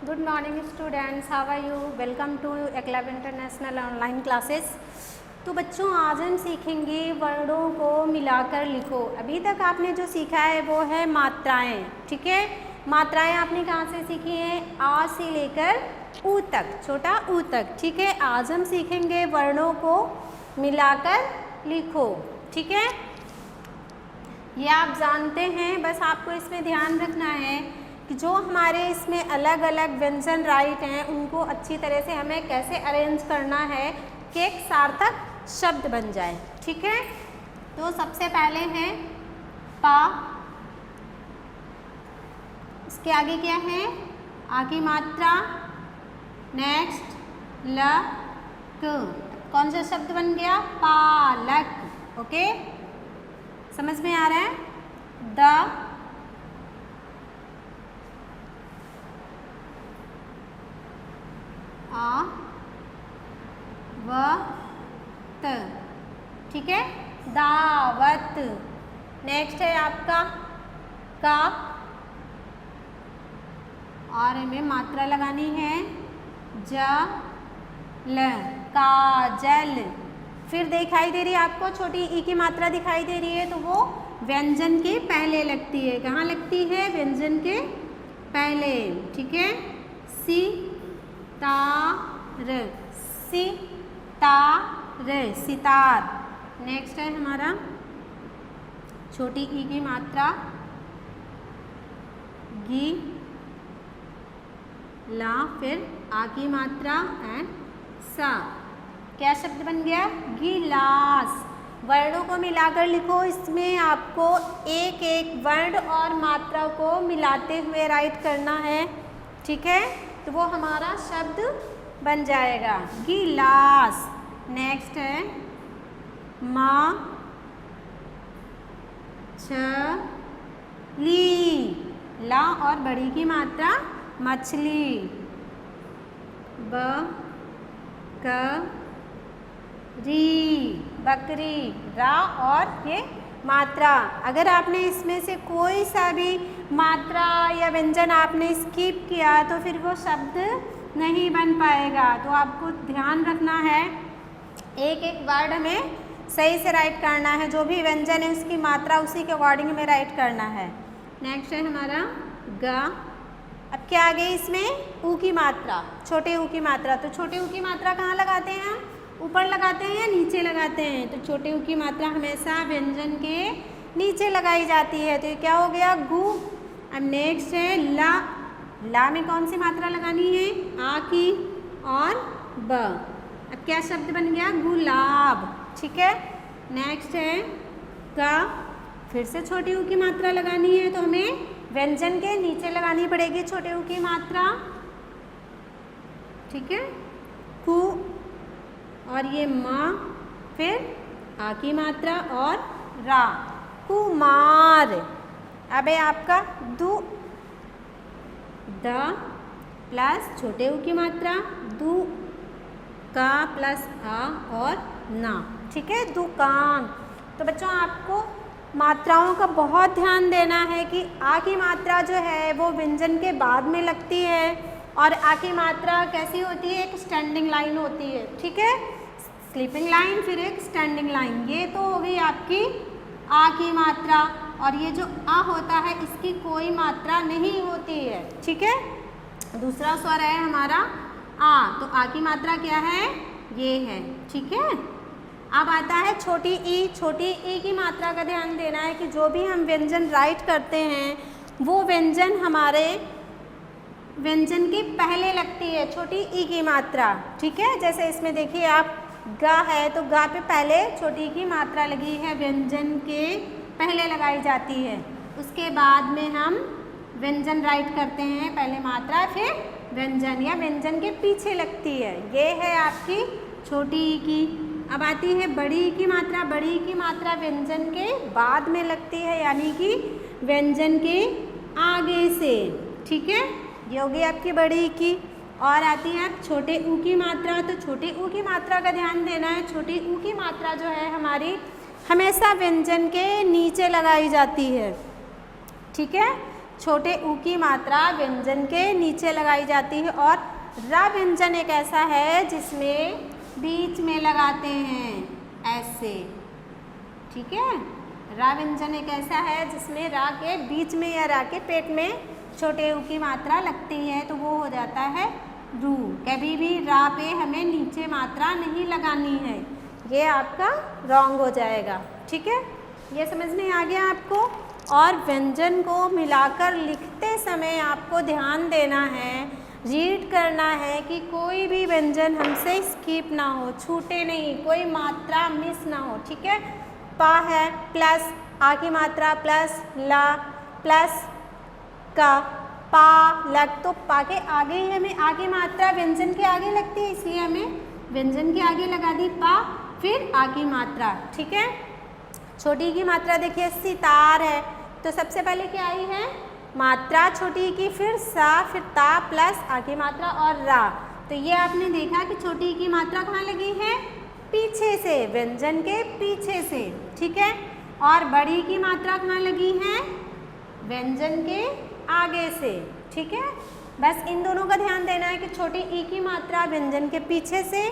Good morning students, how are you? Welcome to Eklavya international online classes. तो बच्चों, आज हम सीखेंगे वर्णों को मिलाकर लिखो। अभी तक आपने जो सीखा है वो है मात्राएं, ठीक है। मात्राएं आपने कहाँ से सीखी हैं? आ से लेकर ऊ तक, छोटा ऊ तक, ठीक है। आज हम सीखेंगे वर्णों को मिलाकर लिखो, ठीक है। ये आप जानते हैं, बस आपको इसमें ध्यान रखना है कि जो हमारे इसमें अलग अलग व्यंजन राइट हैं उनको अच्छी तरह से हमें कैसे अरेंज करना है कि एक सार्थक शब्द बन जाए, ठीक है। तो सबसे पहले है पा, इसके आगे क्या है? आ की मात्रा, नेक्स्ट ल क, कौन सा शब्द बन गया? पालक, ओके, समझ में आ रहा है? द, आ, व, त, ठीक है, दावत। नेक्स्ट है आपका का, और हमें मात्रा लगानी है ज, ल, काजल। फिर दिखाई दे रही है आपको छोटी ई की मात्रा दिखाई दे रही है, तो वो व्यंजन के पहले लगती है। कहाँ लगती है? व्यंजन के पहले, ठीक है। सी तार, सी तार, सितार। नेक्स्ट है हमारा छोटी ई की मात्रा गी, ला, फिर आ की मात्रा एंड सा। क्या शब्द बन गया? गिलास। वर्णों को मिलाकर लिखो। इसमें आपको एक एक वर्ण और मात्रा को मिलाते हुए राइट करना है, ठीक है। तो वो हमारा शब्द बन जाएगा गिलास। नेक्स्ट है माँ, छ, ली, ला और बड़ी की मात्रा मछली, ब, क, री, बकरी, रा और ये मात्रा। अगर आपने इसमें से कोई सा भी मात्रा या व्यंजन आपने स्किप किया तो फिर वो शब्द नहीं बन पाएगा। तो आपको ध्यान रखना है, एक एक वर्ड हमें सही से राइट करना है। जो भी व्यंजन है उसकी मात्रा उसी के अकॉर्डिंग में राइट करना है। नेक्स्ट है हमारा ग। अब क्या आ गई इसमें? ऊ की मात्रा, छोटे ऊ की मात्रा। तो छोटे ऊ की मात्रा कहाँ लगाते हैं हम? ऊपर लगाते हैं या नीचे लगाते हैं? तो छोटे ऊ की मात्रा हमेशा व्यंजन के नीचे लगाई जाती है। तो ये क्या हो गया? गु। अब नेक्स्ट है ला। ला में कौन सी मात्रा लगानी है? आ की और ब। अब क्या शब्द बन गया? गुलाब, ठीक है। नेक्स्ट है का। फिर से छोटी ऊ की मात्रा लगानी है तो हमें व्यंजन के नीचे लगानी पड़ेगी छोटे ऊ की मात्रा, ठीक है। कु और ये माँ, फिर आ की मात्रा और रा, कुमार। अब है आपका दु, द प्लस छोटे ऊ की मात्रा दु, का प्लस आ और ना, ठीक है, दुकान। तो बच्चों, आपको मात्राओं का बहुत ध्यान देना है कि आ की मात्रा जो है वो व्यंजन के बाद में लगती है और आ की मात्रा कैसी होती है? एक स्टैंडिंग लाइन होती है, ठीक है। स्लीपिंग लाइन, फिर एक स्टैंडिंग लाइन। ये तो हो गई आपकी आ की मात्रा। और ये जो आ होता है इसकी कोई मात्रा नहीं होती है, ठीक है। दूसरा स्वर है हमारा आ। तो आ की मात्रा क्या है? ये है, ठीक है। अब आता है छोटी ई। छोटी ई की मात्रा का ध्यान देना है कि जो भी हम व्यंजन राइट करते हैं वो व्यंजन हमारे व्यंजन के पहले लगती है, छोटी ई की मात्रा, ठीक है। जैसे इसमें देखिए आप, गा है तो गा पे पहले छोटी की मात्रा लगी है, व्यंजन के पहले लगाई जाती है। उसके बाद में हम व्यंजन राइट करते हैं, पहले मात्रा फिर व्यंजन, या व्यंजन के पीछे लगती है। ये है आपकी छोटी ई की। अब आती है बड़ी ई की मात्रा। बड़ी ई की मात्रा व्यंजन के बाद में लगती है, यानी कि व्यंजन के आगे से, ठीक है। ये हो गई आपकी बड़ी ई की। और आती है अब छोटे ऊ की मात्रा। तो छोटे ऊ की मात्रा का ध्यान देना है। छोटी ऊ की मात्रा जो है हमारी हमेशा व्यंजन के नीचे लगाई जाती है, ठीक है। छोटे ऊ की मात्रा व्यंजन के नीचे लगाई जाती है और र व्यंजन एक ऐसा है जिसमें बीच में लगाते हैं ऐसे, ठीक है। रा व्यंजन एक ऐसा है जिसमें रा के बीच में या रा के पेट में छोटे ऊ की मात्रा लगती है, तो वो हो जाता है रू। कभी भी रा पे हमें नीचे मात्रा नहीं लगानी है, ये आपका रॉन्ग हो जाएगा, ठीक है। ये समझ में आ गया आपको। और व्यंजन को मिलाकर लिखते समय आपको ध्यान देना है, रीड करना है कि कोई भी व्यंजन हमसे स्किप ना हो, छूटे नहीं, कोई मात्रा मिस ना हो, ठीक है। पा है प्लस आ की मात्रा प्लस ला प्लस का, पा लग, तो पा के आगे ही हमें आ की मात्रा व्यंजन के आगे लगती है, इसलिए हमें व्यंजन के आगे लगा दी पा, फिर आ की मात्रा, ठीक है। छोटी की मात्रा देखिए सितार है, तो सबसे पहले क्या आई है मात्रा छोटी की, फिर सा, फिर ता प्लस आ की मात्रा और रा। तो ये आपने देखा कि छोटी की मात्रा कहाँ लगी है, पीछे से, व्यंजन के पीछे से, ठीक है। और बड़ी की मात्रा कहाँ लगी है, व्यंजन के आगे से, ठीक है। बस इन दोनों का ध्यान देना है कि छोटी ई की मात्रा व्यंजन के पीछे से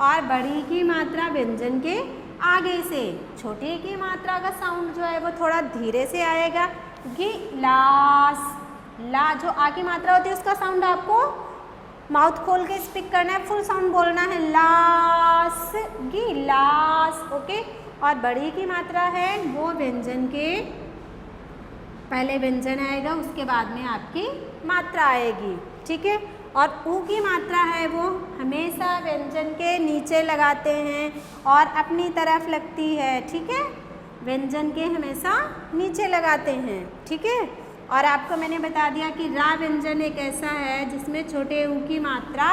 और बड़ी की मात्रा व्यंजन के आगे से। छोटी की मात्रा का साउंड जो है वो थोड़ा धीरे से आएगा, गिलास, ला जो आ की मात्रा होती है उसका साउंड आपको माउथ खोल के स्पीक करना है, फुल साउंड बोलना है, लास, गिलास, ओके। और बड़ी की मात्रा है वो व्यंजन के पहले व्यंजन आएगा, उसके बाद में आपकी मात्रा आएगी, ठीक है। और ऊ की मात्रा है वो हमेशा व्यंजन के नीचे लगाते हैं और अपनी तरफ लगती है, ठीक है। व्यंजन के हमेशा नीचे लगाते हैं, ठीक है। और आपको मैंने बता दिया कि रा व्यंजन एक ऐसा है जिसमें छोटे ऊ की मात्रा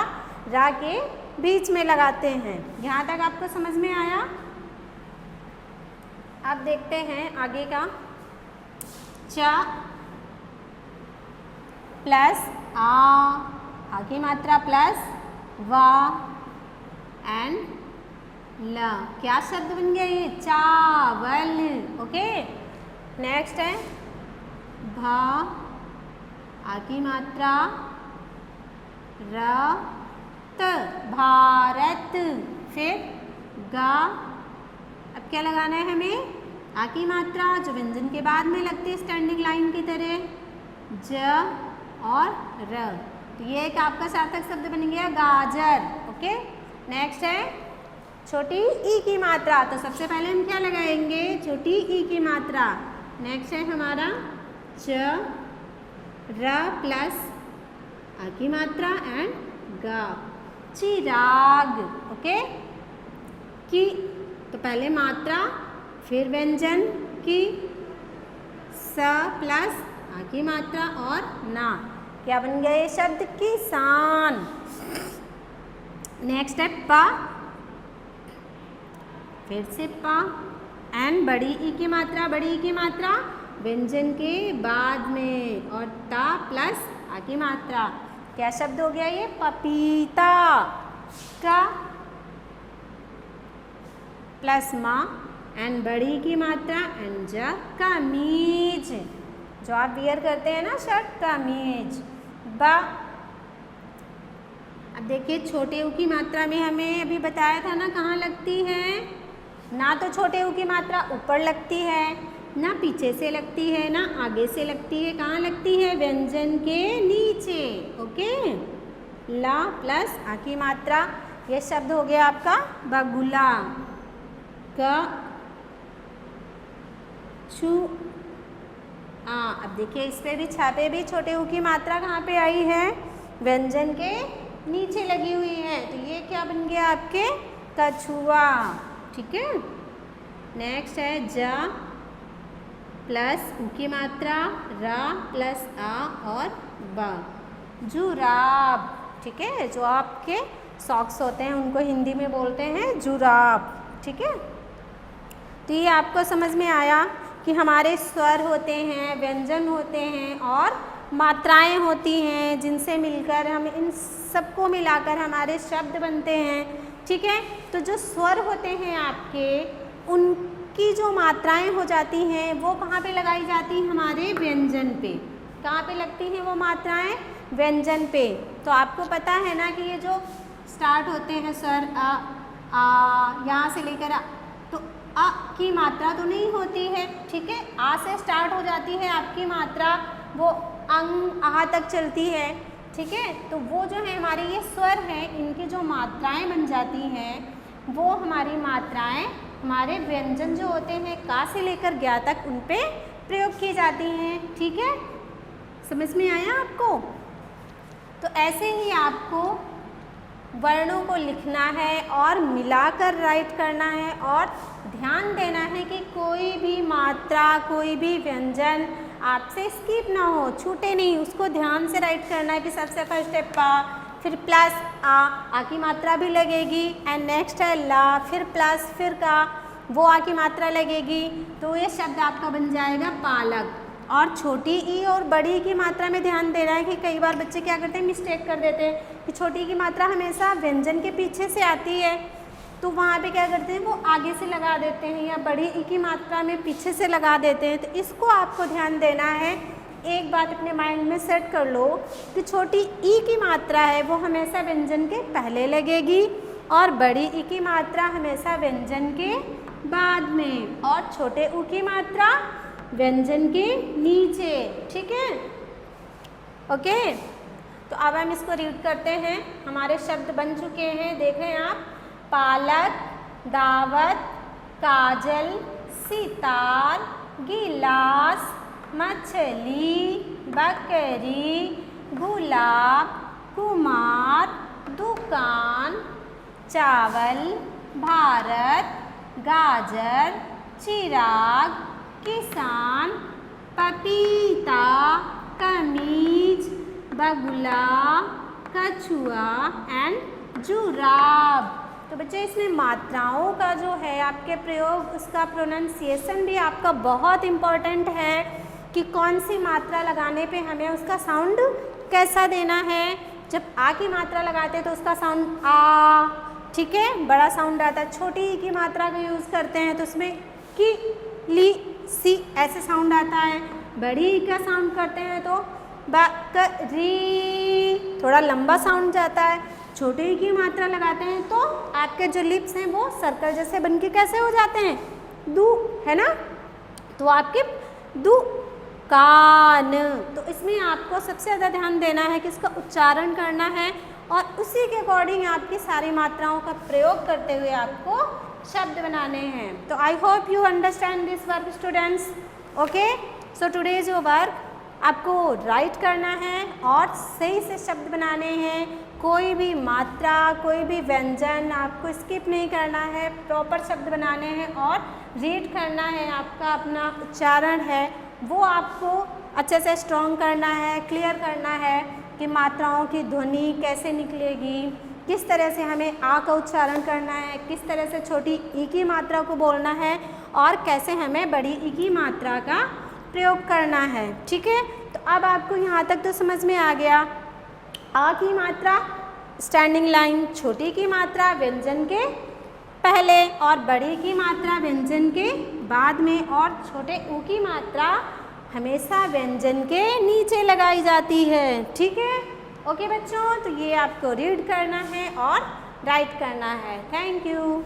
रा के बीच में लगाते हैं। यहाँ तक आपको समझ में आया। अब देखते हैं आगे का। च प्लस आ की मात्रा प्लस वा एंड ल, क्या शब्द बन गया ये, चावल, ओके। नेक्स्ट है भा आ की मात्रा र त, भारत, फिर गा, अब क्या लगाना है हमें, आ की मात्रा जो व्यंजन के बाद में लगती है स्टैंडिंग लाइन की तरह, ज और र, तो ये एक आपका सार्थक शब्द बन गया गाजर, ओके। नेक्स्ट है छोटी ई की मात्रा, तो सबसे पहले हम क्या लगाएंगे, छोटी ई की मात्रा। नेक्स्ट है हमारा च र प्लस आ की मात्रा एंड गा, चिराग, ओके। की तो पहले मात्रा फिर व्यंजन की, स प्लस आ की मात्रा और ना, क्या बन गया ये शब्द, किसान। नेक्स्ट है पा, फिर से पा एंड बड़ी ई की मात्रा, बड़ी ई की मात्रा व्यंजन के बाद में और ता प्लस आ की मात्रा, क्या शब्द हो गया ये, पपीता। का प्लस माँ एंड बड़ी की मात्रा एंड ज, कमीज, जो आप वियर करते हैं ना शर्ट, कमीज। बा, अब देखिए छोटे ऊ की मात्रा में हमें अभी बताया था ना कहाँ लगती है, ना तो छोटे ऊ की मात्रा ऊपर लगती है, ना पीछे से लगती है, ना आगे से लगती है, कहाँ लगती है, व्यंजन के नीचे, ओके। ला प्लस आ की मात्रा, ये शब्द हो गया आपका बगुला। क छू आ, अब देखिए इस पे भी छापे भी छोटे ऊ की मात्रा कहाँ पे आई है, व्यंजन के नीचे लगी हुई है, तो ये क्या बन गया आपके, कछुआ, ठीक है। नेक्स्ट है जा प्लस ऊ की मात्रा, रा प्लस आ और बा, जुराब, ठीक है। जो आपके सॉक्स होते हैं उनको हिंदी में बोलते हैं जुराब, ठीक है। तो ये आपको समझ में आया कि हमारे स्वर होते हैं, व्यंजन होते हैं और मात्राएं होती हैं, जिनसे मिलकर हम इन सबको मिलाकर हमारे शब्द बनते हैं, ठीक है। तो जो स्वर होते हैं आपके, उनकी जो मात्राएं हो जाती हैं वो कहाँ पे लगाई जाती हैं, हमारे व्यंजन पे, कहाँ पे लगती हैं वो मात्राएं? व्यंजन पे। तो आपको पता है ना कि ये जो स्टार्ट होते हैं स्वर यहाँ से लेकर तो अ की मात्रा तो नहीं होती है, ठीक है। आ से स्टार्ट हो जाती है आपकी मात्रा, वो अंग आ तक चलती है, ठीक है। तो वो जो है हमारे ये स्वर हैं, इनकी जो मात्राएं बन जाती हैं वो हमारी मात्राएं हमारे व्यंजन जो होते हैं का से लेकर ज्ञा तक उन पे प्रयोग की जाती हैं, ठीक है। समझ में आया आपको? तो ऐसे ही आपको वर्णों को लिखना है और मिलाकर राइट करना है और ध्यान देना है कि कोई भी मात्रा, कोई भी व्यंजन आपसे स्किप ना हो, छूटे नहीं, उसको ध्यान से राइट करना है कि सबसे फर्स्ट है पा, फिर प्लस आ की मात्रा भी लगेगी, एंड नेक्स्ट है ला, फिर प्लस, फिर का, वो आ की मात्रा लगेगी। तो ये शब्द आपका बन जाएगा पालक। और छोटी ई और बड़ी ई की मात्रा में ध्यान देना है कि कई बार बच्चे क्या करते हैं, मिस्टेक कर देते हैं कि छोटी ई की मात्रा हमेशा व्यंजन के पीछे से आती है, तो वहाँ पे क्या करते हैं वो आगे से लगा देते हैं, या बड़ी ई की मात्रा में पीछे से लगा देते हैं। तो इसको आपको ध्यान देना है। एक बात अपने माइंड में सेट कर लो कि छोटी ई की मात्रा है वो हमेशा व्यंजन के पहले लगेगी और बड़ी ई की मात्रा हमेशा व्यंजन के बाद में, और छोटे ऊ की मात्रा व्यंजन के नीचे, ठीक है। ओके, तो अब हम इसको रीड करते हैं। हमारे शब्द बन चुके हैं, देखें आप, पालक, दावत, काजल, सितार, गिलास, मछली, बकरी, गुलाब, कुमार, दुकान, चावल, भारत, गाजर, चिराग, किसान, पपीता, कमीज, बगुला, कछुआ एंड जुराब। तो बच्चे इसमें मात्राओं का जो है आपके प्रयोग, उसका प्रोनाउंसिएशन भी आपका बहुत इम्पॉर्टेंट है कि कौन सी मात्रा लगाने पे हमें उसका साउंड कैसा देना है। जब आ की मात्रा लगाते हैं तो उसका साउंड आ, ठीक है, बड़ा साउंड आता है। छोटी ई की मात्रा का यूज़ करते हैं तो उसमें की, ली, सी ऐसे साउंड आता है। बड़ी ई का साउंड करते हैं तो बकरी, थोड़ा लंबा साउंड जाता है। छोटे ई की मात्रा लगाते हैं तो आपके जो लिप्स हैं वो सर्कल जैसे बनके कैसे हो जाते हैं, दू, है ना। तो आपके दू कान, तो इसमें आपको सबसे ज़्यादा ध्यान देना है कि इसका उच्चारण करना है और उसी के अकॉर्डिंग आपकी सारी मात्राओं का प्रयोग करते हुए आपको शब्द बनाने हैं। तो I hope you understand this work students. Okay, so today's your work, आपको राइट करना है और सही से शब्द बनाने हैं। कोई भी मात्रा, कोई भी व्यंजन आपको स्किप नहीं करना है, प्रॉपर शब्द बनाने हैं और रीड करना है। आपका अपना उच्चारण है वो आपको अच्छे से स्ट्रॉन्ग करना है, क्लियर करना है कि मात्राओं की ध्वनि कैसे निकलेगी, किस तरह से हमें आ का उच्चारण करना है, किस तरह से छोटी ई की मात्रा को बोलना है और कैसे हमें बड़ी ई की मात्रा का प्रयोग करना है, ठीक है। तो अब आपको यहाँ तक तो समझ में आ गया। आ की मात्रा स्टैंडिंग लाइन, छोटी की मात्रा व्यंजन के पहले और बड़ी की मात्रा व्यंजन के बाद में, और छोटे ऊ की मात्रा हमेशा व्यंजन के नीचे लगाई जाती है, ठीक है। ओके बच्चों, तो ये आपको रीड करना है और राइट करना है। Thank you.